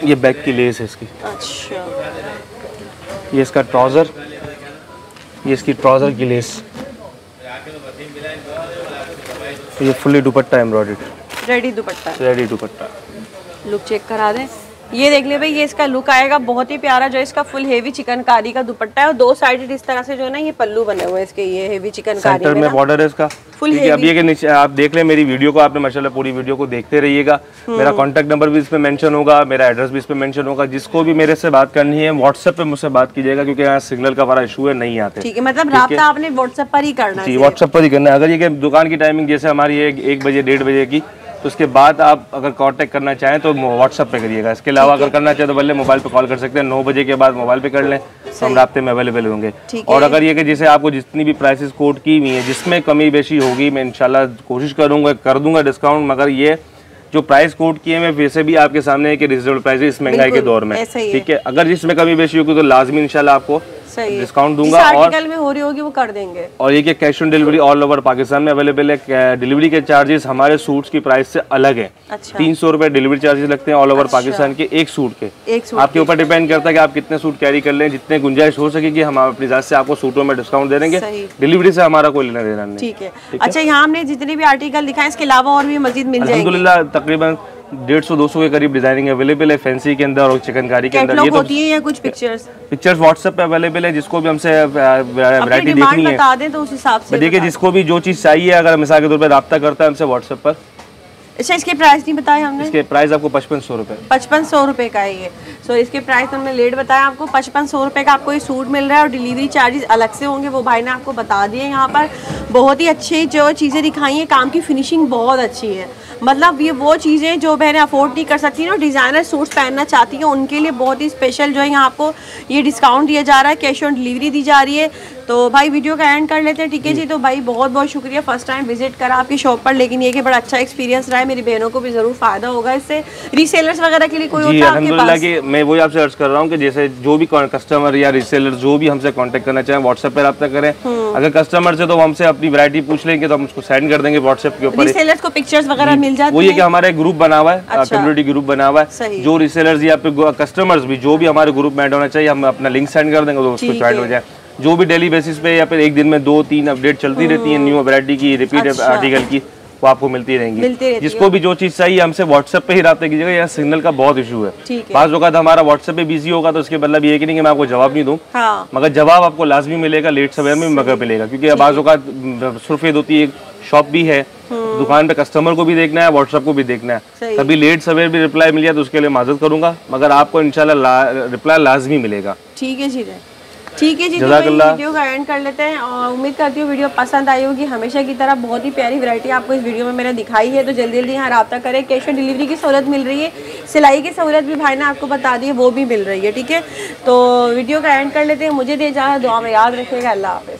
ये बैक की लेस है इसकी। अच्छा, ये इसका ट्राउजर, ये इसकी ट्राउजर की लेस, ये fully dupatta embroidered, ready dupatta, ready dupatta. Look check करा दें, ये देख ले भाई, ये इसका लुक आएगा बहुत ही प्यारा, जो इसका फुल हेवी चिकनकारी का दुपट्टा है, और दो साइडेड इस तरह से जो है ना ये पल्लू बने हुए हैं इसके, ये हेवी चिकनकारी सेंटर में बॉर्डर है इसका फुल हेवी। अभी के नीचे आप देख लें मेरी वीडियो को, आपने माशाल्लाह पूरी वीडियो को देखते रहिएगा। मेरा कॉन्टैक्ट नंबर भी इस पे मेंशन होगा, मेरा एड्रेस भी इस पे मेंशन होगा। जिसको भी मेरे से बात करनी है व्हाट्सएप पे मुझसे बात कीजिएगा, क्योंकि यहाँ सिग्नल का बड़ा इशू है, नहीं आते। ठीक है, मतलब राब्ता आपने व्हाट्सएप पर ही करना है? जी, व्हाट्सएप पर ही करना है। अगर ये दुकान की टाइमिंग जैसे हमारी है 1 बजे 1:30 बजे की, तो उसके बाद आप अगर कांटेक्ट करना चाहें तो व्हाट्सएप पे करिएगा। इसके अलावा अगर करना चाहें तो भले मोबाइल पे कॉल कर सकते हैं, 9 बजे के बाद मोबाइल पे कर लें तो हम रास्ते में अवेलेबल होंगे। और अगर ये कि जैसे आपको जितनी भी प्राइसेस कोट की हुई है, जिसमें कमी बेशी होगी मैं इंशाल्लाह कोशिश करूंगा, कर दूंगा डिस्काउंट। मगर ये जो प्राइस कोट किए मैं वैसे भी आपके सामने है कि रिजनेबल प्राइस इस महंगाई के दौर में, ठीक है। अगर जिसमें कमी बेशी होगी तो लाजमी इंशाल्लाह आपको डिस्काउंट दूंगा, और में हो रही होगी वो कर देंगे। और ये कि cash on delivery all over Pakistan में अवेलेबल है। डिलीवरी के चार्जेस हमारे सूट्स की प्राइस से अलग है। अच्छा। 300 रुपए डिलीवरी चार्जेस लगते हैं ऑल ओवर पाकिस्तान के एक सूट के। आपके ऊपर डिपेंड करता है कि आप कितने सूट कैरी कर लें, जितने गुंजाइश हो सकेगी हम अपनी जात से आपको सूटों में डिस्काउंट दे देंगे। डिलीवरी से हमारा कोई लेना देना नहीं, ठीक है। अच्छा, यहाँ हमने जितने भी आर्टिकल दिखाए इसके अलावा और भी मजीद मिल जाएंगे अल्हम्दुलिल्लाह। तकरीबन 150-200 के करीब डिजाइनिंग अवेलेबल है, फैंसी के अंदर और चिकनकारी के अंदर। ये तो होती है या कुछ पिक्चर्स व्हाट्सएप पे अवेलेबल है, जिसको भी हमसे वैरायटी देखनी है बता दें तो उस हिसाब से देखिए, जिसको भी जो चीज़ चाहिए अगर मिसाल के तौर पर रब्ता करता है हमसे व्हाट्सएप पर। अच्छा, इसके प्राइस नहीं बताए हमने? इसके प्राइस आपको 5500 रुपए, 5500 रुपए का है ये। सो इसके प्राइस हमने लेट बताया आपको, 5500 रुपए का आपको ये सूट मिल रहा है, और डिलीवरी चार्जेस अलग से होंगे, वो भाई ने आपको बता दिए। यहाँ पर बहुत ही अच्छी जो चीज़ें दिखाई हैं, काम की फिनिशिंग बहुत अच्छी है। मतलब ये वो चीज़ें जो बहनें अफोर्ड नहीं कर सकती ना, डिज़ाइनर सूट्स पहनना चाहती हैं, उनके लिए बहुत ही स्पेशल जो है यहाँ आपको ये डिस्काउंट दिया जा रहा है, कैश ऑन डिलीवरी दी जा रही है। तो भाई वीडियो का एंड कर लेते हैं, ठीक है जी। तो भाई बहुत बहुत शुक्रिया, फर्स्ट टाइम विजिट करा आपकी शॉप पर, लेकिन ये कि बड़ा अच्छा एक्सपीरियंस रहा है, मेरी बहनों को भी जरूर फायदा होगा इससे। रीसेलर्स वगैरह के लिए कोई होता है आपके पास? कि मैं वही आपसे अर्ज कर रहा हूँ कि जैसे जो भी कस्टमर या रीसेलर जो भी हमसे कांटेक्ट करना चाहें व्हाट्सएप पे रब्ता करें। अगर कस्टमर से तो हमसे अपनी वैरायटी पूछ लेंगे तो हम उसको सेंड कर देंगे व्हाट्सएप के ऊपर। रीसेलर्स को पिक्चर्स वगैरह मिल जाती है? वही है कि हमारा एक ग्रुप बना हुआ है, कम्युनिटी ग्रुप बना हुआ है, जो रीसेलर्स या कस्टमर्स भी जो भी हमारे ग्रुप में ऐड होना चाहिए हम अपना लिंक सेंड कर देंगे तो उसको ज्वाइन हो जाए। जो भी डेली बेसिस पे या फिर एक दिन में 2-3 अपडेट चलती रहती है न्यू वैरायटी की, रिपीट आर्टिकल की, वो आपको मिलती रहेंगी। जिसको भी जो चीज चाहिए हमसे व्हाट्सएप पे ही रब्ता कीजिएगा। यहाँ सिग्नल का बहुत इशू है, बाज़ औक़ात हमारा व्हाट्सएप पे बिजी होगा तो उसके मतलब ये कि नहीं कि मैं आपको जवाब नहीं दूं, मगर जवाब आपको लाजमी मिलेगा, लेट सवेर में मगर मिलेगा। क्योंकि बाज़ औक़ात सुर्फेद होती है, शॉप भी है, दुकान पे कस्टमर को भी देखना है, व्हाट्सएप को भी देखना है। कभी लेट सवेर भी रिप्लाई मिल जाए तो उसके लिए माजरत करूंगा, मगर आपको इंशाल्लाह रिप्लाई लाजमी मिलेगा। ठीक है जी, ठीक है जी। तो वीडियो का एंड कर लेते हैं और उम्मीद करती हूँ वीडियो पसंद आई होगी। हमेशा की तरह बहुत ही प्यारी वैरायटी आपको इस वीडियो में मैंने दिखाई है, तो जल्दी जल्दी यहाँ रब्ता करें। कैश ऑन डिलीवरी की सहूलत मिल रही है, सिलाई की सहूलत भी भाई ने आपको बता दी है, वो भी मिल रही है। ठीक है, तो वीडियो का एंड कर लेते हैं। मुझे दे इजाज़त, दुआ में याद रखिएगा। अल्लाह हाफ़िज़।